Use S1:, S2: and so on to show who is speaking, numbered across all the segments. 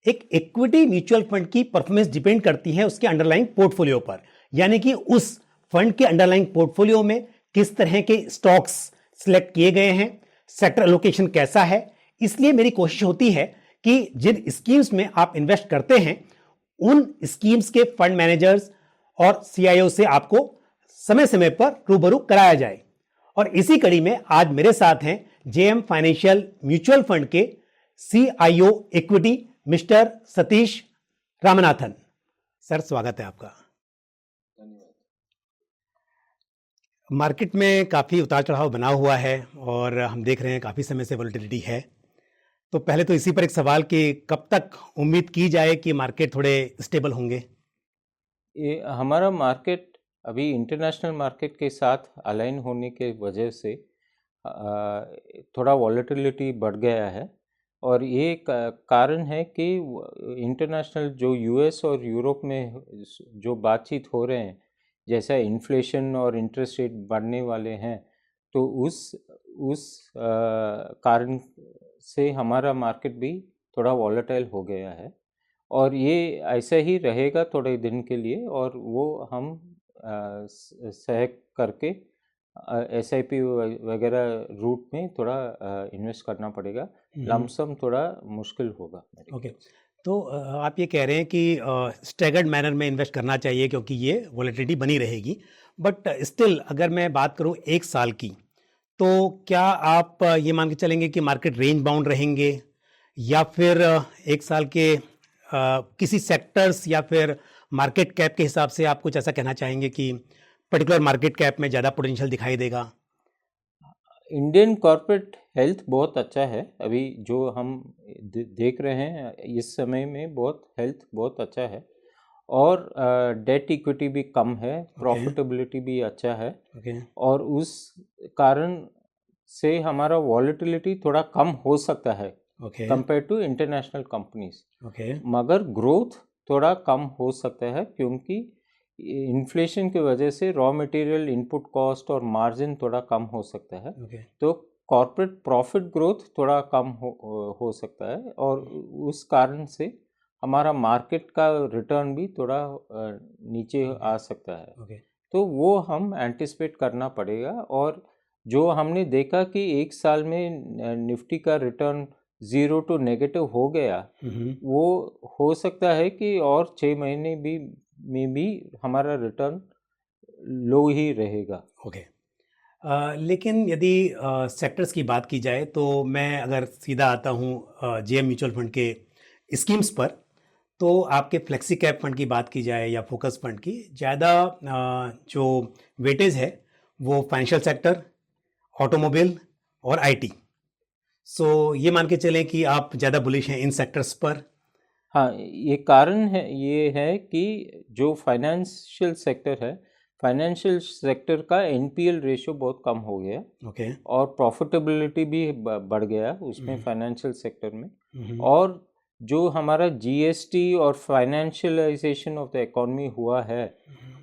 S1: एक equity mutual fund की performance depend करती है उसके अंडरलाइंग पोर्टफोलियो पर, यानी कि उस फंड के अंडरलाइंग पोर्टफोलियो में किस तरह के स्टॉक्स सिलेक्ट किए गए हैं, सेक्टर एलोकेशन कैसा है। इसलिए मेरी कोशिश होती है कि जिन स्कीम्स में आप इन्वेस्ट करते हैं उन स्कीम्स के फंड मैनेजर्स और सीआईओ से आपको समय समय पर रूबरू कराया जाए। और इसी कड़ी में आज मेरे साथ हैं जेएम फाइनेंशियल म्यूचुअल फंड के CIO equity mister Satish Ramanathan. Sir, स्वागत है आपका। मार्केट में काफ़ी उतार चढ़ाव बना हुआ है और हम देख रहे हैं काफ़ी समय से वोलेटिलिटी है। तो पहले तो इसी पर एक सवाल कि कब तक उम्मीद की जाए कि मार्केट थोड़े स्टेबल होंगे?
S2: ये हमारा मार्केट अभी इंटरनेशनल मार्केट के साथ अलाइन होने के वजह से थोड़ा वॉलेटिलिटी बढ़ गया है। और ये कारण है कि इंटरनेशनल जो यूएस और यूरोप में जो बातचीत हो रहे हैं, जैसा इन्फ्लेशन और इंटरेस्ट रेट बढ़ने वाले हैं, तो उस कारण से हमारा मार्केट भी थोड़ा वॉलेटाइल हो गया है। और ये ऐसा ही रहेगा थोड़े दिन के लिए, और वो हम सह करके SIP वगैरह रूट में थोड़ा इन्वेस्ट करना पड़ेगा। लमसम थोड़ा मुश्किल होगा।
S1: ओके, तो आप ये कह रहे हैं कि स्टैगर्ड मैनर में इन्वेस्ट करना चाहिए क्योंकि ये वॉलेटिलिटी बनी रहेगी। बट स्टिल अगर मैं बात करूं एक साल की, तो क्या आप ये मान के चलेंगे कि मार्केट रेंज बाउंड रहेंगे, या फिर एक साल के किसी सेक्टर्स या फिर मार्केट कैप के हिसाब से आप कुछ ऐसा कहना चाहेंगे कि पर्टिकुलर मार्केट कैप में ज़्यादा पोटेंशियल दिखाई देगा?
S2: इंडियन कॉर्पोरेट हेल्थ बहुत अच्छा है। अभी जो हम देख रहे हैं इस समय में, बहुत अच्छा है। और डेट इक्विटी भी कम है, प्रॉफिटेबिलिटी भी अच्छा है। और उस कारण से हमारा वॉलेटिलिटी थोड़ा कम हो सकता है कंपेयर टू इंटरनेशनल कंपनीज। मगर ग्रोथ थोड़ा कम हो सकता है क्योंकि इन्फ्लेशन की वजह से रॉ मटेरियल इनपुट कॉस्ट और मार्जिन थोड़ा कम हो सकता है। तो कॉर्पोरेट प्रॉफिट ग्रोथ थोड़ा कम हो सकता है, और उस कारण से हमारा मार्केट का रिटर्न भी थोड़ा नीचे आ सकता है। तो वो हम एंटिसिपेट करना पड़ेगा। और जो हमने देखा कि एक साल में निफ्टी का रिटर्न 0 to नेगेटिव हो गया, वो हो सकता है कि और 6 महीने में भी हमारा रिटर्न लो ही रहेगा।
S1: लेकिन यदि सेक्टर्स की बात की जाए तो मैं अगर सीधा आता हूँ जेएम म्यूचुअल फंड के स्कीम्स पर, तो आपके फ्लेक्सी कैप फंड की बात की जाए या फोकस फंड की, ज़्यादा जो वेटेज है वो फाइनेंशियल सेक्टर, ऑटोमोबाइल और आईटी। सो ये मान के चलें कि आप ज़्यादा बुलिश हैं इन सेक्टर्स पर।
S2: हाँ, ये कारण है, ये है कि जो फाइनेंशियल सेक्टर है, फाइनेंशियल सेक्टर का NPL रेशियो बहुत कम हो गया। और प्रॉफिटेबिलिटी भी बढ़ गया उसमें, फाइनेंशियल सेक्टर में। और जो हमारा GST और फाइनेंशियलाइजेशन ऑफ द इकोनॉमी हुआ है,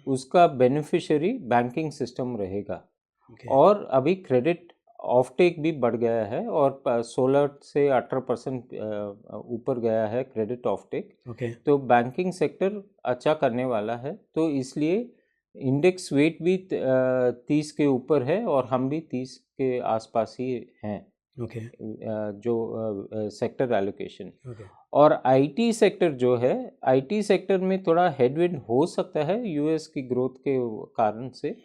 S2: उसका बेनिफिशियरी बैंकिंग सिस्टम रहेगा। और अभी क्रेडिट ऑफटेक भी बढ़ गया है, और 16 से 18% ऊपर गया है क्रेडिट ऑफटेक। तो बैंकिंग सेक्टर अच्छा करने वाला है। तो इसलिए इंडेक्स वेट भी 30 के ऊपर है, और हम भी 30 के आसपास ही हैं। जो सेक्टर एलोकेशन। और IT सेक्टर जो है, IT सेक्टर में थोड़ा हेडविंड हो सकता है US की ग्रोथ के कारण से।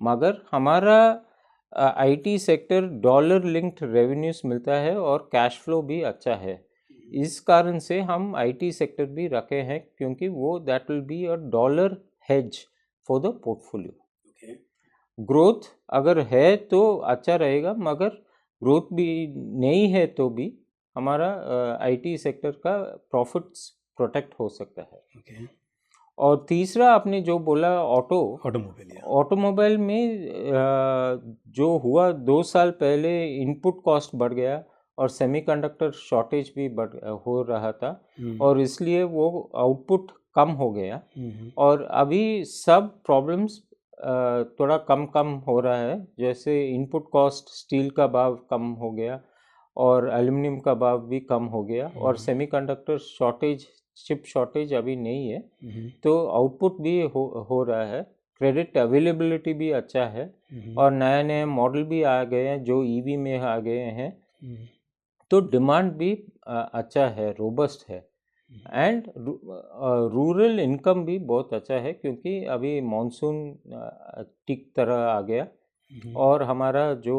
S2: मगर हमारा IT sector dollar linked revenues मिलता है और कैश फ्लो भी अच्छा है। इस कारण से हम IT सेक्टर भी रखे हैं, क्योंकि वो that will be a dollar hedge for the portfolio. Growth अगर है तो अच्छा रहेगा, मगर ग्रोथ भी नहीं है तो भी हमारा IT सेक्टर का प्रॉफिट्स प्रोटेक्ट हो सकता है। और तीसरा आपने जो बोला ऑटोमोबाइल में जो हुआ 2 साल पहले, इनपुट कॉस्ट बढ़ गया और सेमीकंडक्टर शॉर्टेज भी हो रहा था, और इसलिए वो आउटपुट कम हो गया। और अभी सब प्रॉब्लम्स थोड़ा कम हो रहा है। जैसे इनपुट कॉस्ट, स्टील का भाव कम हो गया, और एल्युमिनियम का भाव भी कम हो गया और सेमीकंडक्टर शॉर्टेज, चिप शॉर्टेज अभी नहीं है, तो आउटपुट भी हो रहा है, क्रेडिट अवेलेबिलिटी भी अच्छा है और नए नए मॉडल भी आ गए हैं जो ईवी में आ गए हैं, तो डिमांड भी अच्छा है, रोबस्ट है एंड रूरल इनकम भी बहुत अच्छा है क्योंकि अभी मानसून ठीक तरह आ गया और हमारा जो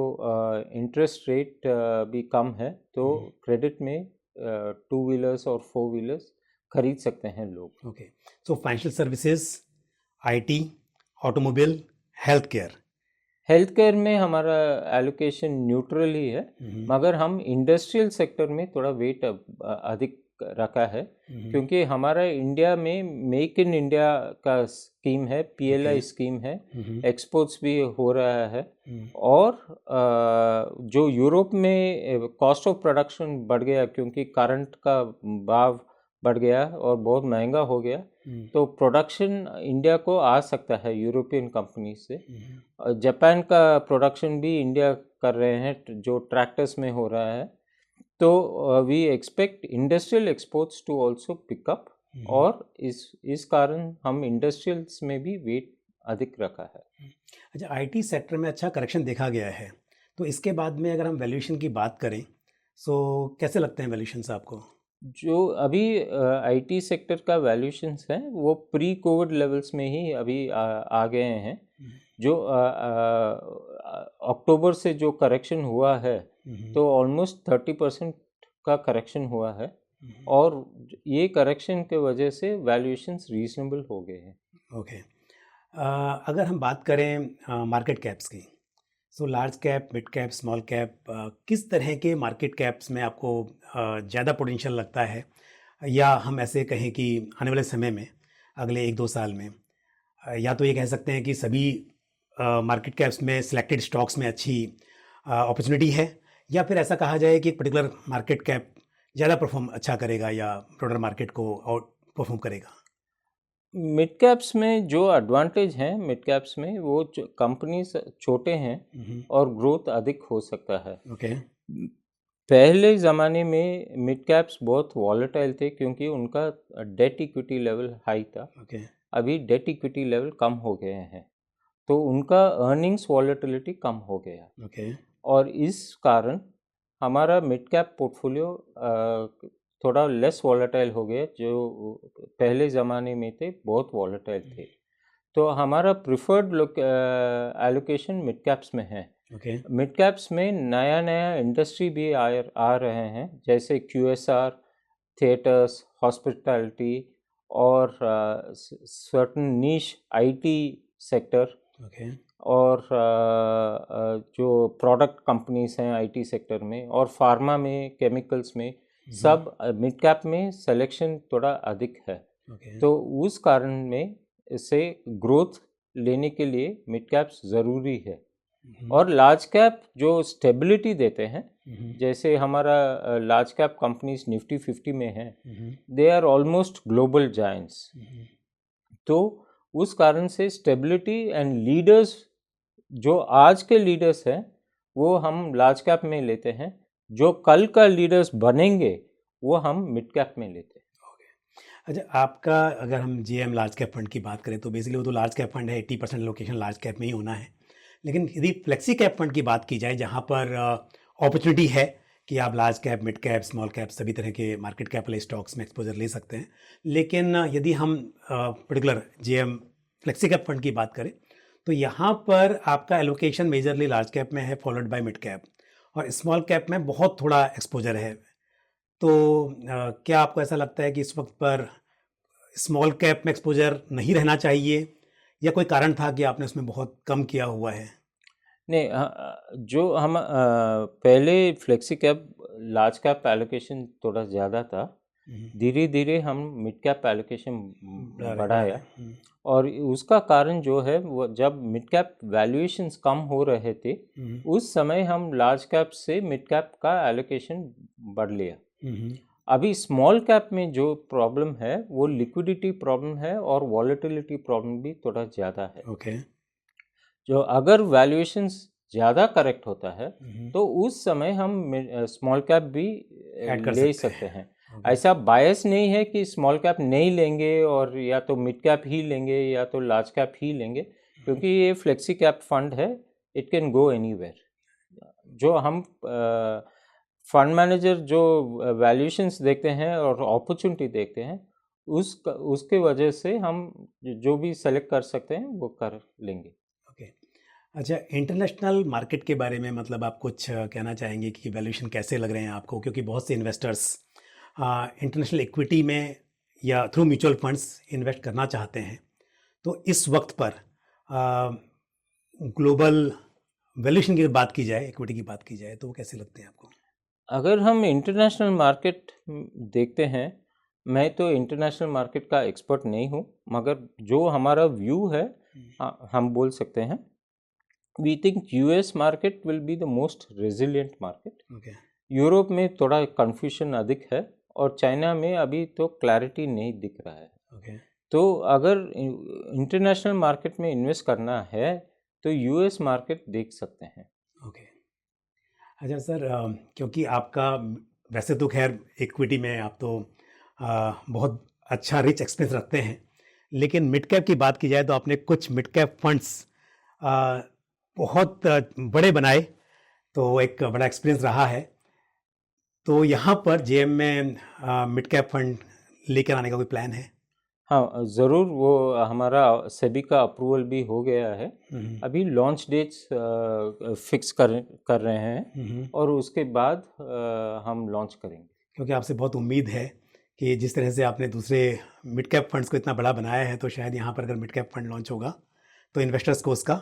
S2: इंटरेस्ट रेट भी कम है, तो क्रेडिट में 2 व्हीलर्स और 4 व्हीलर्स खरीद सकते हैं लोग।
S1: Okay, so financial services, IT, automobile, health care
S2: में हमारा एलोकेशन न्यूट्रल ही है, मगर हम इंडस्ट्रियल सेक्टर में थोड़ा वेट अधिक रखा है क्योंकि हमारा इंडिया में मेक इन इंडिया का स्कीम है, PLI स्कीम है, एक्सपोर्ट्स भी हो रहा है और जो यूरोप में कॉस्ट ऑफ प्रोडक्शन बढ़ गया क्योंकि करंट का भाव बढ़ गया और बहुत महंगा हो गया, तो प्रोडक्शन इंडिया को आ सकता है यूरोपियन कंपनी से। जापान का प्रोडक्शन भी इंडिया कर रहे हैं जो ट्रैक्टर्स में हो रहा है, तो we expect industrial exports to also pick up और इस कारण हम इंडस्ट्रियल्स में भी वेट अधिक रखा है।
S1: अच्छा, आईटी सेक्टर में अच्छा करेक्शन देखा गया है, तो इसके बाद में अगर हम वैल्यूएशन की बात करें, सो कैसे लगते हैं वैल्यूएशंस आपको?
S2: जो अभी आईटी सेक्टर का वैल्यूएशंस है वो प्री कोविड लेवल्स में ही अभी आ गए हैं। जो अक्टूबर से जो करेक्शन हुआ है तो ऑलमोस्ट 30% का करेक्शन हुआ है और ये करेक्शन के वजह से वैल्यूएशंस रीजनेबल हो गए हैं।
S1: ओके, अगर हम बात करें मार्केट कैप्स की, so large cap, mid cap, small cap, किस तरह के मार्केट कैप्स में आपको ज़्यादा पोटेंशियल लगता है, या हम ऐसे कहें कि आने वाले समय में अगले 1-2 साल में या तो ये कह सकते हैं कि सभी मार्केट कैप्स में सिलेक्टेड स्टॉक्स में अच्छी अपॉर्चुनिटी है, या फिर ऐसा कहा जाए कि एक पर्टिकुलर मार्केट कैप ज़्यादा परफॉर्म अच्छा करेगा या ब्रॉडर मार्केट को आउट परफॉर्म करेगा?
S2: मिड कैप्स में जो एडवांटेज है, मिड कैप्स में वो कंपनीज छोटे हैं और ग्रोथ अधिक हो सकता है।
S1: ओके,
S2: पहले ज़माने में मिड कैप्स बहुत वॉलेटाइल थे क्योंकि उनका डेट इक्विटी लेवल हाई था। अभी डेट इक्विटी लेवल कम हो गए हैं तो उनका अर्निंग्स वॉलेटिलिटी कम हो गया। और इस कारण हमारा मिड कैप पोर्टफोलियो थोड़ा लेस वॉलेटाइल हो गया, जो पहले ज़माने में थे बहुत वॉलेटाइल थे। तो हमारा प्रिफर्ड एलोकेशन मिड कैप्स में है। मिड कैप्स में नया नया इंडस्ट्री भी आ रहे हैं, जैसे QSR, थिएटर्स, हॉस्पिटैलिटी और सर्टन नीश IT सेक्टर और जो प्रोडक्ट कंपनीज हैं IT सेक्टर में और फार्मा में, केमिकल्स में, सब मिड कैप में सिलेक्शन थोड़ा अधिक है। तो उस कारण में इसे ग्रोथ लेने के लिए मिड कैप्स ज़रूरी है। और लार्ज कैप जो स्टेबिलिटी देते हैं, जैसे हमारा लार्ज कैप कंपनीज निफ्टी 50 में है, they are almost global giants, तो उस कारण से स्टेबिलिटी एंड लीडर्स, जो आज के लीडर्स हैं वो हम लार्ज कैप में लेते हैं, जो कल का लीडर्स बनेंगे वो हम मिड कैप में लेते हैं।
S1: अच्छा, आपका अगर हम GM लार्ज कैप फंड की बात करें तो बेसिकली वो तो लार्ज कैप फंड है, 80% लोकेशन लार्ज कैप में ही होना है, लेकिन यदि फ्लेक्सी कैप फंड की बात की जाए जहाँ पर अपॉर्चुनिटी है कि आप large cap, mid cap, small cap सभी तरह के मार्केट कैप वाले स्टॉक्स में एक्सपोजर ले सकते हैं, लेकिन यदि हम particular GM flexi cap fund की बात करें तो यहाँ पर आपका एलोकेशन मेजरली लार्ज कैप में है, फॉलोड बाय मिड कैप, और स्मॉल कैप में बहुत थोड़ा एक्सपोजर है। तो क्या आपको ऐसा लगता है कि इस वक्त पर स्मॉल कैप में एक्सपोजर नहीं रहना चाहिए, या कोई कारण था कि आपने उसमें बहुत कम किया हुआ है?
S2: नहीं, जो हम पहले flexi cap large cap allocation थोड़ा ज़्यादा था, धीरे धीरे हम मिड कैप एलोकेशन बढ़ाया, और उसका कारण जो है वो जब मिड कैप वैल्यूएशंस कम हो रहे थे उस समय हम लार्ज कैप से मिड कैप का एलोकेशन बढ़ लिया। अभी स्मॉल कैप में जो प्रॉब्लम है वो लिक्विडिटी प्रॉब्लम है और वॉलेटिलिटी प्रॉब्लम भी थोड़ा ज़्यादा है। जो अगर वैल्यूएशंस ज़्यादा करेक्ट होता है तो उस समय हम स्मॉल कैप भी ले सकते हैं। ऐसा बायस नहीं है कि स्मॉल कैप नहीं लेंगे और या तो मिड कैप ही लेंगे या तो लार्ज कैप ही लेंगे, क्योंकि ये फ्लेक्सी कैप फंड है, इट कैन गो एनीवेयर। जो हम फंड मैनेजर जो वैल्यूएशंस देखते हैं और अपॉर्चुनिटी देखते हैं उसके वजह से हम जो भी सेलेक्ट कर सकते हैं वो कर लेंगे।
S1: ओके, अच्छा, इंटरनेशनल मार्केट के बारे में मतलब आप कुछ कहना चाहेंगे कि वैल्यूएशन कैसे लग रहे हैं आपको, क्योंकि बहुत से इन्वेस्टर्स इंटरनेशनल इक्विटी में या थ्रू म्यूचुअल फंड्स इन्वेस्ट करना चाहते हैं, तो इस वक्त पर ग्लोबल वैल्यूएशन की बात की जाए, इक्विटी की बात की जाए, तो वो कैसे लगते हैं आपको?
S2: अगर हम इंटरनेशनल मार्केट देखते हैं, मैं तो इंटरनेशनल मार्केट का एक्सपर्ट नहीं हूँ, मगर जो हमारा व्यू है हम बोल सकते हैं, we think US market will be the most resilient market. Europe में थोड़ा कन्फ्यूजन अधिक है और चाइना में अभी तो क्लैरिटी नहीं दिख रहा है। तो अगर इंटरनेशनल मार्केट में इन्वेस्ट करना है तो यूएस मार्केट देख सकते हैं।
S1: अच्छा सर, क्योंकि आपका वैसे तो खैर इक्विटी में आप तो बहुत अच्छा रिच एक्सपीरियंस रखते हैं, लेकिन मिड कैप की बात की जाए तो आपने कुछ मिड कैप फंड्स बहुत बड़े बनाए, तो एक बड़ा एक्सपीरियंस रहा है। तो यहाँ पर जेएम में मिड कैप फंड लेकर आने का कोई प्लान है?
S2: हाँ ज़रूर, वो हमारा सेबी का अप्रूवल भी हो गया है। अभी लॉन्च डेट्स फिक्स कर रहे हैं और उसके बाद हम लॉन्च करेंगे।
S1: क्योंकि आपसे बहुत उम्मीद है कि जिस तरह से आपने दूसरे मिड कैप फंड्स को इतना बड़ा बनाया है, तो शायद यहाँ पर अगर मिड कैप फंड लॉन्च होगा तो इन्वेस्टर्स को उसका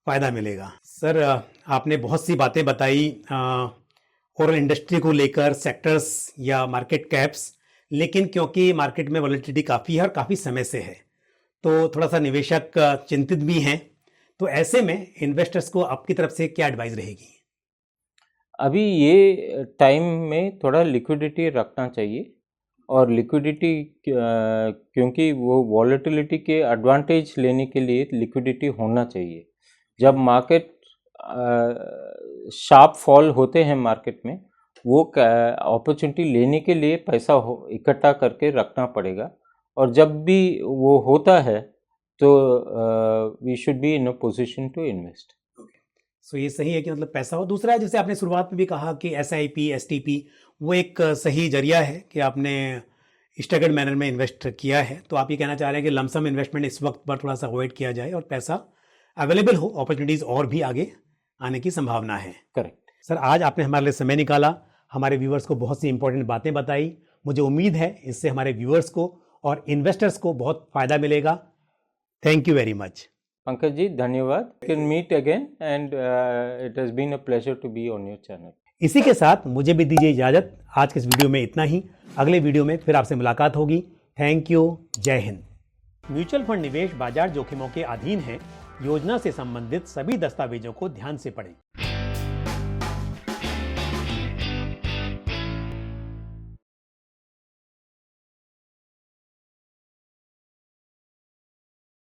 S1: फ़ायदा मिलेगा। सर, आपने बहुत सी बातें बताई ओवरऑल इंडस्ट्री को लेकर, सेक्टर्स या मार्केट कैप्स, लेकिन क्योंकि मार्केट में वॉलेटिलिटी काफ़ी है और काफ़ी समय से है, तो थोड़ा सा निवेशक चिंतित भी हैं, तो ऐसे में इन्वेस्टर्स को आपकी तरफ से क्या एडवाइस रहेगी?
S2: अभी ये टाइम में थोड़ा लिक्विडिटी रखना चाहिए, और लिक्विडिटी क्योंकि वो वॉलेटिलिटी के एडवांटेज लेने के लिए लिक्विडिटी होना चाहिए। जब मार्केट शार्प फॉल होते हैं मार्केट में, वो अपॉर्चुनिटी लेने के लिए पैसा इकट्ठा करके रखना पड़ेगा, और जब भी वो होता है तो we should be in a position to invest.
S1: So ये सही है कि मतलब पैसा हो। दूसरा, जैसे आपने शुरुआत में भी कहा कि SIP, STP वो एक सही जरिया है कि आपने स्टैगर्ड मैनर में इन्वेस्ट किया है, तो आप ये कहना चाह रहे हैं कि लमसम इन्वेस्टमेंट इस वक्त पर थोड़ा सा अवॉइड किया जाए और पैसा अवेलेबल हो, अपॉर्चुनिटीज़ और भी आगे आने की संभावना है।
S2: करेक्ट
S1: सर, आज आपने हमारे लिए समय निकाला, हमारे व्यूअर्स को बहुत सी इंपॉर्टेंट बातें बताई। मुझे उम्मीद है इससे हमारे व्यूअर्स को और इन्वेस्टर्स को बहुत फ़ायदा मिलेगा। Thank you very much.
S2: Pankaj ji, धन्यवाद। Can meet again and it has been a pleasure to be on your channel.
S1: इसी के साथ मुझे भी दीजिए इजाज़त। आज के इस वीडियो में इतना ही। अगले वीडियो में फिर आपसे मुलाकात होगी। Thank you. जय हिंद। म्यूचुअल फंड निवेश बाजार जोखिमों के अधीन है। योजना से संबंधित सभी दस्तावेजों को ध्यान से पढ़ें।